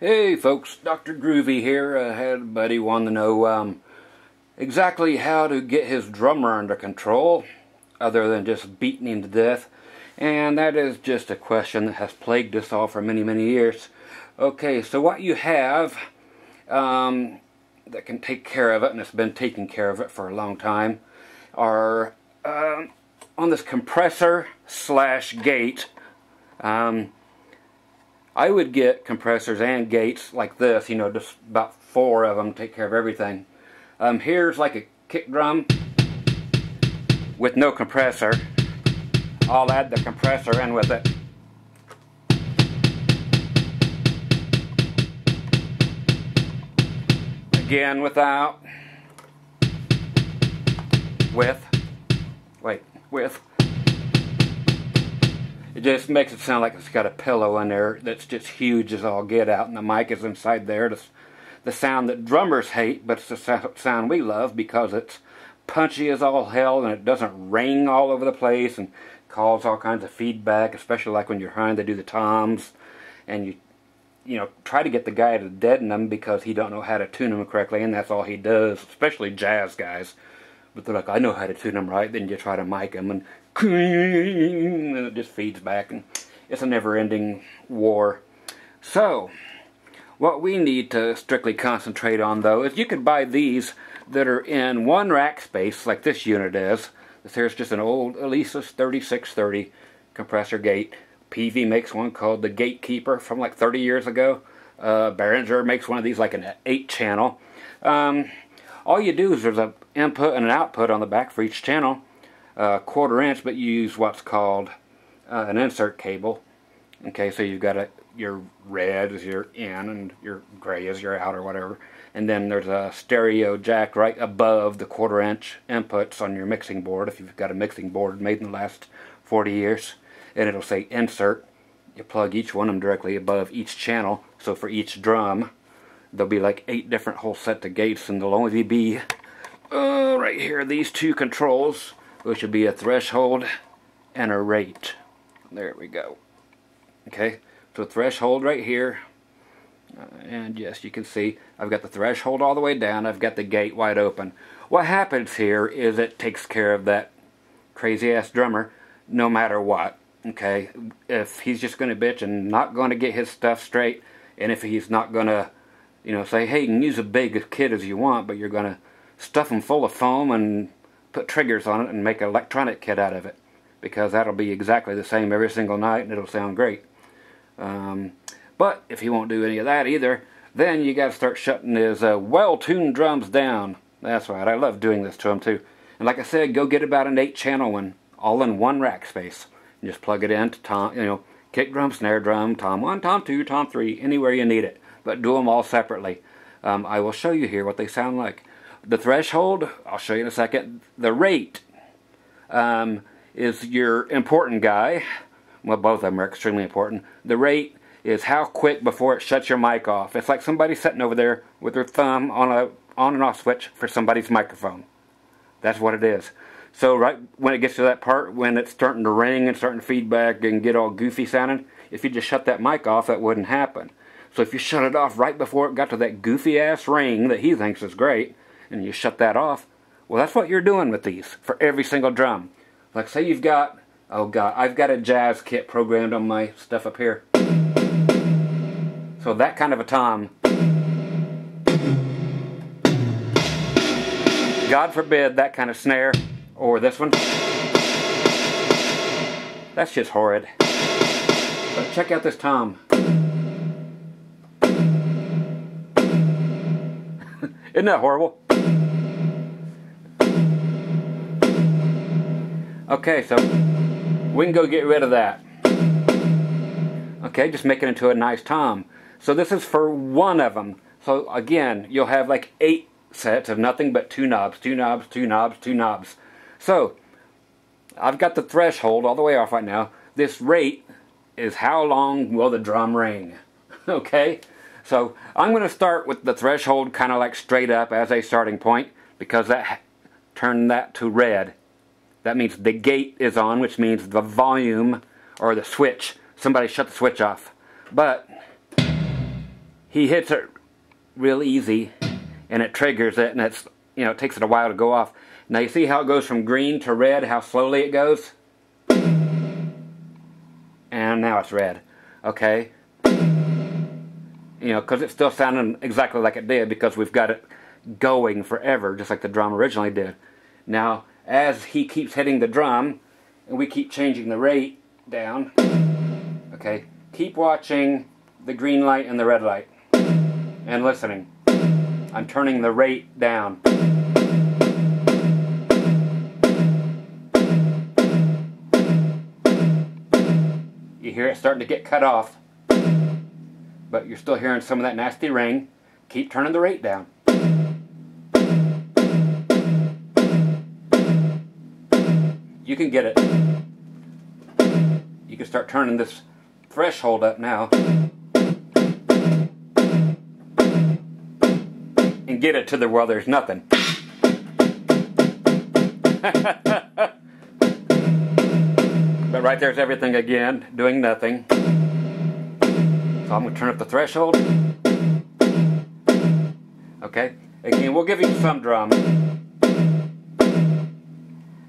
Hey folks, Dr. Groovy here. I had a buddy want to know exactly how to get his drummer under control other than just beating him to death. And that is just a question that has plagued us all for many, many years. Okay, so what you have that can take care of it, and it's been taking care of it for a long time, are on this compressor slash gate. I would get compressors and gates like this, you know, just about 4 of them take care of everything. Here's like a kick drum with no compressor. I'll add the compressor in with it. Again without. With. It just makes it sound like it's got a pillow in there that's just huge as all get out, and the mic is inside there. The sound that drummers hate, but it's the sound we love because it's punchy as all hell and it doesn't ring all over the place and cause all kinds of feedback, especially like when you're trying to do the toms and you know, try to get the guy to deaden them because he don't know how to tune them correctly, and that's all he does, especially jazz guys. But they're like, I know how to tune them right. Then you try to mic them and it just feeds back, and it's a never-ending war. So what we need to strictly concentrate on, though, is you can buy these that are in one rack space like this unit is. This here's just an old Elisa's 3630 compressor gate. PV makes one called the Gatekeeper from like 30 years ago. Behringer makes one of these like an 8-channel. All you do is there's an input and an output on the back for each channel. 1/4 inch, but you use what's called an insert cable. Okay, so you've got your red is your in and your gray is your out or whatever. And then there's a stereo jack right above the 1/4 inch inputs on your mixing board, if you've got a mixing board made in the last 40 years. And it'll say insert. You plug each one of them directly above each channel. So for each drum, there'll be like 8 different whole sets of gates, and there'll only be right here, these 2 controls, which would be a threshold and a rate. There we go. Okay, so threshold right here, and yes, you can see I've got the threshold all the way down, I've got the gate wide open. What happens here is it takes care of that crazy ass drummer no matter what. Okay, if he's just going to bitch and not going to get his stuff straight, and if he's not going to, you know, say, hey, you can use a big kit as you want, but you're going to stuff them full of foam and put triggers on it and make an electronic kit out of it, because that'll be exactly the same every single night and it'll sound great. But if he won't do any of that either, then you got to start shutting his well-tuned drums down. That's right, I love doing this to him too. And like I said, go get about an 8-channel one, all in one rack space. And just plug it into tom, you know, kick drum, snare drum, tom 1, tom 2, tom 3, anywhere you need it. But do them all separately. I will show you here what they sound like. The threshold, I'll show you in a second. The rate is your important guy. Well, both of them are extremely important. The rate is how quick before it shuts your mic off. It's like somebody sitting over there with their thumb on a on and off switch for somebody's microphone. That's what it is. So right when it gets to that part, when it's starting to ring and starting to feedback and get all goofy sounding, if you just shut that mic off, that wouldn't happen. So if you shut it off right before it got to that goofy ass ring that he thinks is great, and you shut that off, well, that's what you're doing with these for every single drum. Like say you've got, oh god, I've got a jazz kit programmed on my stuff up here. So that kind of a tom, God forbid that kind of snare, or this one, that's just horrid. But check out this tom. Isn't that horrible? Okay, so we can go get rid of that. Okay, just make it into a nice tom. So this is for one of them. So again, you'll have like 8 sets of nothing but 2 knobs, 2 knobs, 2 knobs, 2 knobs. So I've got the threshold all the way off right now. This rate is how long will the drum ring. Okay, so I'm going to start with the threshold kind of like straight up as a starting point, because that turned that to red. That means the gate is on, which means the volume or the switch. Somebody shut the switch off. But he hits it real easy, and it triggers it, and it's, you know, it takes it a while to go off. Now you see how it goes from green to red, how slowly it goes? And now it's red. Okay? You know, because it's still sounding exactly like it did, because we've got it going forever, just like the drum originally did. Now, as he keeps hitting the drum, and we keep changing the rate down, okay, keep watching the green light and the red light, and listening. I'm turning the rate down. You hear it starting to get cut off, but you're still hearing some of that nasty ring. Keep turning the rate down. You can get it. You can start turning this threshold up now and get it to the where there's nothing. But right there's everything again, doing nothing. So I'm going to turn up the threshold. Okay, again, we'll give you some drum.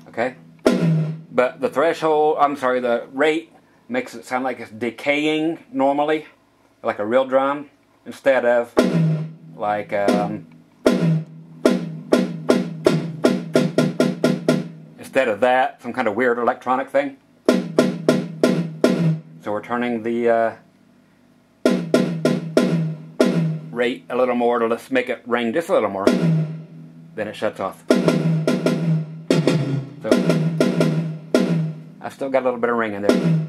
Okay, but the threshold, the rate makes it sound like it's decaying normally, like a real drum, instead of like instead of that, some kind of weird electronic thing. So we're turning the rate a little more to let's make it ring just a little more. Then it shuts off. So I've still got a little bit of ring in there.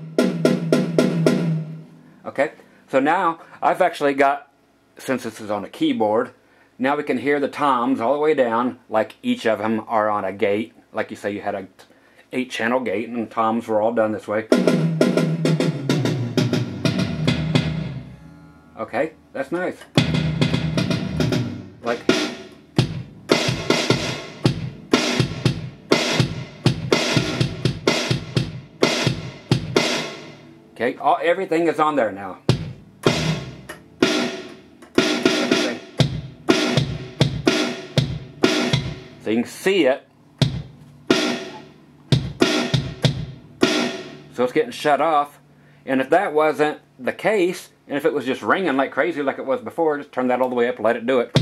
Okay, so now I've actually got, since this is on a keyboard, now we can hear the toms all the way down, like each of them are on a gate. Like you say you had a 8-channel gate and the toms were all done this way. Okay, that's nice. Like, okay, everything is on there now. Everything. So you can see it. So it's getting shut off. And if that wasn't the case, and if it was just ringing like crazy like it was before, just turn that all the way up and let it do it.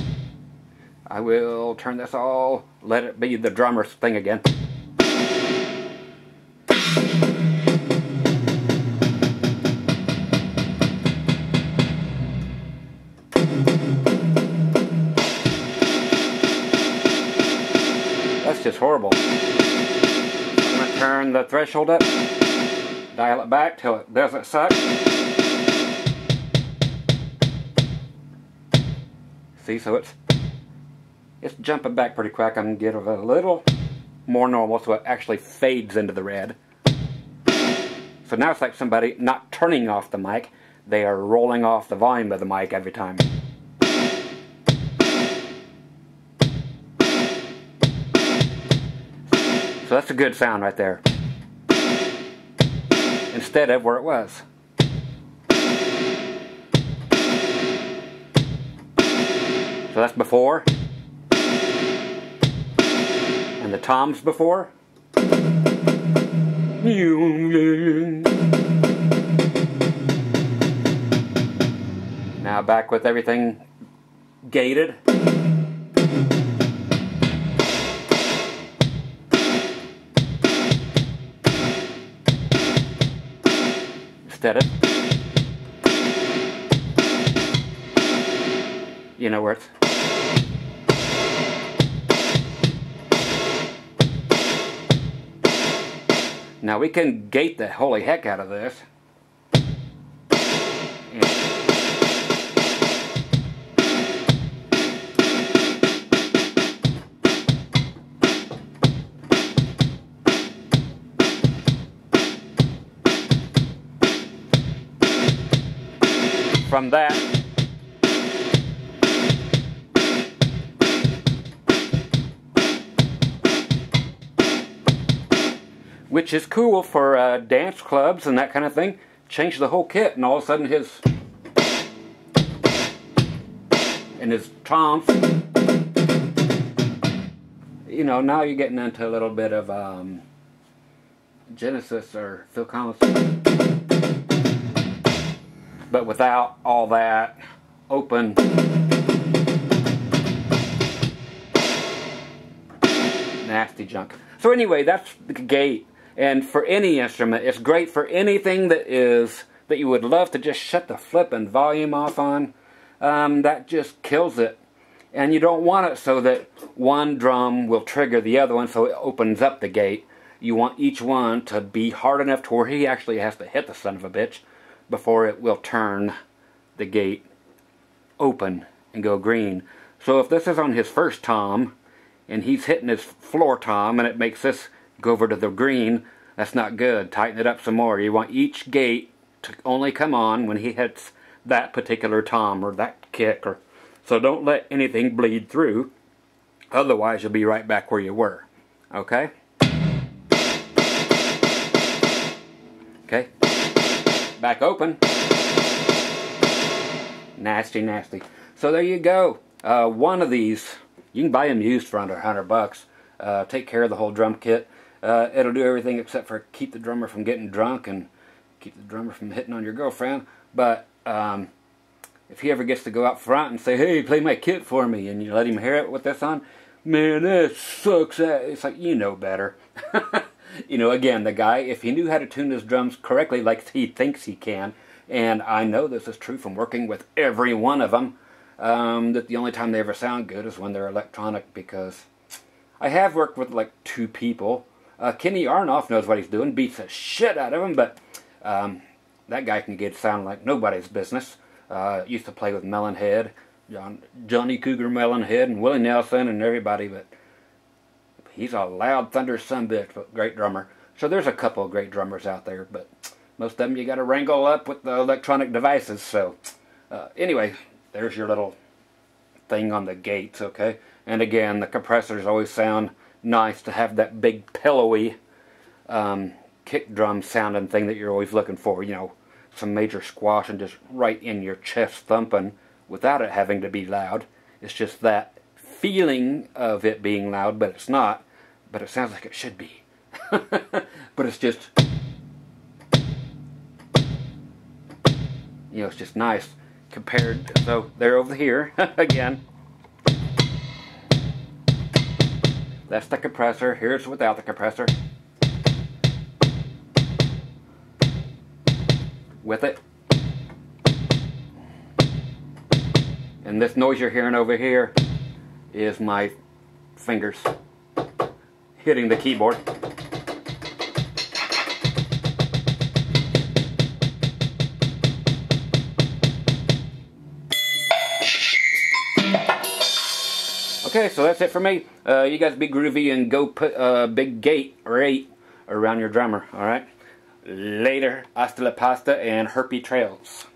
I will turn this all, let it be the drummer's thing again. That's just horrible. I'm going to turn the threshold up, dial it back till it doesn't suck. See, so it's jumping back pretty quick. I'm going to get it a little more normal so it actually fades into the red. So now it's like somebody not turning off the mic, they are rolling off the volume of the mic every time. So that's a good sound right there. Instead of where it was. So that's before. And the toms before. Now back with everything gated. Instead of, you know where it's. Now we can gate the holy heck out of this. And from that, which is cool for dance clubs and that kind of thing. Change the whole kit and all of a sudden his and his toms. You know, now you're getting into a little bit of Genesis or Phil Collins, but without all that open nasty junk. So anyway, that's the gate. And for any instrument, it's great for anything that you would love to just shut the flipping volume off on. That just kills it. And you don't want it so that one drum will trigger the other one so it opens up the gate. You want each one to be hard enough to where he actually has to hit the son of a bitch before it will turn the gate open and go green. So if this is on his first tom and he's hitting his floor tom and it makes this go over to the green, that's not good. Tighten it up some more. You want each gate to only come on when he hits that particular tom or that kick. So don't let anything bleed through. Otherwise you'll be right back where you were. Okay? Okay. Back open. Nasty, nasty. So there you go. One of these, you can buy them used for under $100. Take care of the whole drum kit. It'll do everything except for keep the drummer from getting drunk and keep the drummer from hitting on your girlfriend. But if he ever gets to go out front and say, hey, play my kit for me, and you let him hear it with this on, man, that sucks. It's like, you know better. You know, again, the guy, if he knew how to tune his drums correctly like he thinks he can, and I know this is true from working with every one of them, that the only time they ever sound good is when they're electronic, because I have worked with like 2 people. Kenny Arnoff knows what he's doing, beats the shit out of him, but that guy can get it sound like nobody's business. Used to play with Melonhead, Johnny Cougar Melonhead, and Willie Nelson and everybody, but he's a loud thunder sumbitch, but great drummer. So there's a couple of great drummers out there, but most of them you got to wrangle up with the electronic devices. So anyway, there's your little thing on the gates, okay? And again, the compressors always sound nice to have that big pillowy kick drum sounding thing that you're always looking for, you know, some major squash and just right in your chest thumping without it having to be loud. It's just that feeling of it being loud, but it's not. But it sounds like it should be. But it's just, you know, it's just nice compared. So they're over here again. That's the compressor. Here's without the compressor. With it. And this noise you're hearing over here is my fingers hitting the keyboard. Okay, so that's it for me. You guys be groovy and go put a big gate or 8 around your drummer, alright? Later, hasta la pasta and herpy trails.